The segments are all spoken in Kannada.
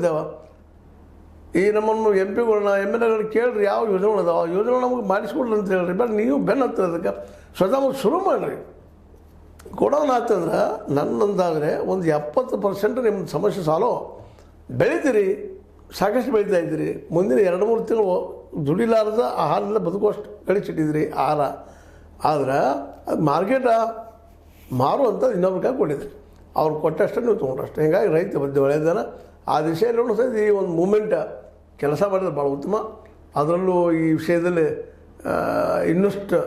ನೋಡಿದ್ದೇವೆ. ಈ ನಮ್ಮನ್ನು ಎಮ್ ಪಿಗಳನ್ನ ಎಮ್ ಎಲ್ ಎಗಳನ್ನ ಕೇಳಿರಿ ಯಾವ ಯೋಜನೆಗಳಿದಾವೆ ಆ ಯೋಜನೆ ನಮಗೆ ಮಾಡಿಸ್ಕೊಡ್ರಿ ಅಂತ ಹೇಳ್ರಿ. ಬೇಡ ನೀವು ಬೆನ್ನು ಹತ್ತಿರ ಅದಕ್ಕೆ ಸ್ವತಃ ಶುರು ಮಾಡಿರಿ. ಕೊಡೋಣ ಆಗ್ತಂದ್ರೆ ನನ್ನಂದಾದರೆ ಒಂದು 70% ನಿಮ್ಮ ಸಮಸ್ಯೆ ಸಾಲೋ ಬೆಳಿತೀರಿ, ಸಾಕಷ್ಟು ಬೆಳೀತಾ ಇದ್ದೀರಿ. ಮುಂದಿನ 2-3 ತಿಂಗಳು ದುಡಿಲಾರದ ಆಹಾರದಿಂದ ಬದುಕುವಷ್ಟು ಗಳಿಸಿಟ್ಟಿದ್ರಿ ಆಹಾರ. ಆದ್ರೆ ಅದು ಮಾರ್ಕೆಟ ಮಾರುವಂಥ ಇನ್ನೊಬ್ರಿಗೆ ಕೊಟ್ಟಿದ್ರಿ, ಅವ್ರು ಕೊಟ್ಟಷ್ಟು ನೀವು ತೊಗೊಂಡಷ್ಟು. ಹೀಗಾಗಿ ರೈತ ಒಳ್ಳೆಯದನ ಆ ದಿಶೆಯಲ್ಲಿ ಸಹಿತ ಈ ಒಂದು ಮೂಮೆಂಟ್ ಕೆಲಸ ಮಾಡಿದ್ರೆ ಭಾಳ ಉತ್ತಮ. ಅದರಲ್ಲೂ ಈ ವಿಷಯದಲ್ಲಿ ಇನ್ನಷ್ಟು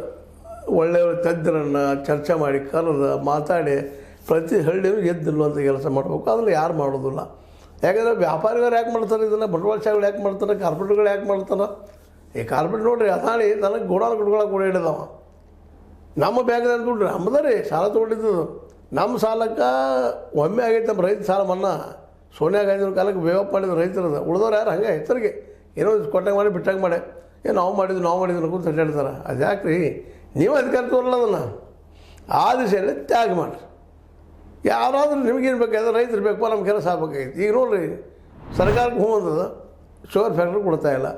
ಒಳ್ಳೆಯ ತಜ್ಞರನ್ನು ಚರ್ಚೆ ಮಾಡಿ ಕರೆದು ಮಾತಾಡಿ ಪ್ರತಿ ಹಳ್ಳಿಯೂ ಎದ್ದು ನಿಲ್ಲುವಂಥ ಕೆಲಸ ಮಾಡಬೇಕು. ಅದನ್ನು ಯಾರು ಮಾಡೋದಿಲ್ಲ. ಯಾಕಂದರೆ ವ್ಯಾಪಾರಿಗಳು ಯಾಕೆ ಮಾಡ್ತಾರೆ ಇದನ್ನು, ಬಂಡವಾಳಶಾಹಿಗಳು ಯಾಕೆ ಮಾಡ್ತಾರೆ, ಕಾರ್ಪೊರೇಟ್ಗಳು ಯಾಕೆ ಮಾಡ್ತಾರೆ? ಈ ಕಾರ್ಪೊರೇಟ್ ನೋಡಿರಿ ಅದಾಳಿ ನನಗೆ ಗೋಡಾನ ಕಟ್ಕೊಳಕ್ಕೆ ಕೂಡ ಹಿಡಿದವ. ನಮ್ಮ ಬ್ಯಾಂಕ್ದಾಗ ದುಡ್ಡು ನಮ್ಮದ ರೀ, ಸಾಲ ತೊಗೊಂಡಿದ್ದು ನಮ್ಮ ಸಾಲಕ್ಕೆ ಒಮ್ಮೆ ಆಗೈತೆ. ನಮ್ಮ ರೈತ ಸಾಲ ಮನ್ನಾ ಸೋನಿಯಾ ಗಾಂಧಿ ಕಾಲಕ್ಕೆ ಬೇವಪ್ ಮಾಡಿದ್ರು ರೈತರದ. ಉಳಿದವ್ರು ಯಾರು ಹಂಗೆ ಹೆಸರಿಗೆ ಏನೋ ಕೊಟ್ಟಂಗೆ ಮಾಡಿ ಬಿಟ್ಟಂಗೆ ಮಾಡಿ ನಾವು ಮಾಡಿದ್ದು ಅಂತ ಹೇಳ್ತಾರೆ. ಅದು ಯಾಕೆ ರೀ, ನೀವು ಅಧಿಕಾರ ತೋರಲ್ಲ ಅದನ್ನು. ಆ ದಿಶೆಯಲ್ಲಿ ತ್ಯಾಗ ಮಾಡಿರಿ. ಯಾರಾದರೂ ನಿಮಗೇನು ಬೇಕಾದ್ರೆ ರೈತರು ಬೇಕಪ್ಪ ನಮ್ಮ ಕೆಲಸ ಆಗ್ಬೇಕಾಗಿತ್ತು. ಈಗ ನೋಡಿರಿ ಸರ್ಕಾರಕ್ಕೆ ಹೋಗೋದು ಶುಗರ್ ಫ್ಯಾಕ್ಟ್ರಿ ಕೊಡ್ತಾಯಿಲ್ಲ,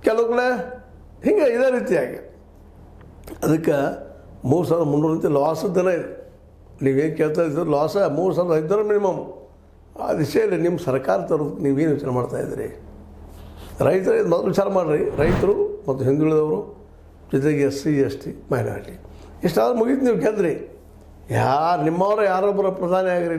ಕೆಲವು ಕಡೆ ಹಿಂಗೆ ಇದೇ ರೀತಿಯಾಗಿ. ಅದಕ್ಕೆ 3,300 ಲಾಸದ್ದನ ಇದೆ. ನೀವೇನು ಕೇಳ್ತಾ ಇದ್ದೀರಿ ಲಾಸ 3,500 ಮಿನಿಮಮ್. ಆ ದಿಶೆಯಲ್ಲಿ ನಿಮ್ಮ ಸರ್ಕಾರ ತರೋದಕ್ಕೆ ನೀವೇನು ಯೋಚನೆ ಮಾಡ್ತಾಯಿದ್ದೀರಿ? ರೈತರು ಮೊದಲು ವಿಚಾರ ಮಾಡಿರಿ. ರೈತರು ಮತ್ತು ಹಿಂದುಳಿದವರು ಜೊತೆಗೆ SC ST ಮೈನಾರಿಟಿ ಇಷ್ಟಾದ್ರೂ ಮುಗೀತು. ನೀವು ಗೆದ್ರಿ. ನಿಮ್ಮವರು ಯಾರೊಬ್ಬರ ಪ್ರಧಾನಿ ಆಗಿರಿ.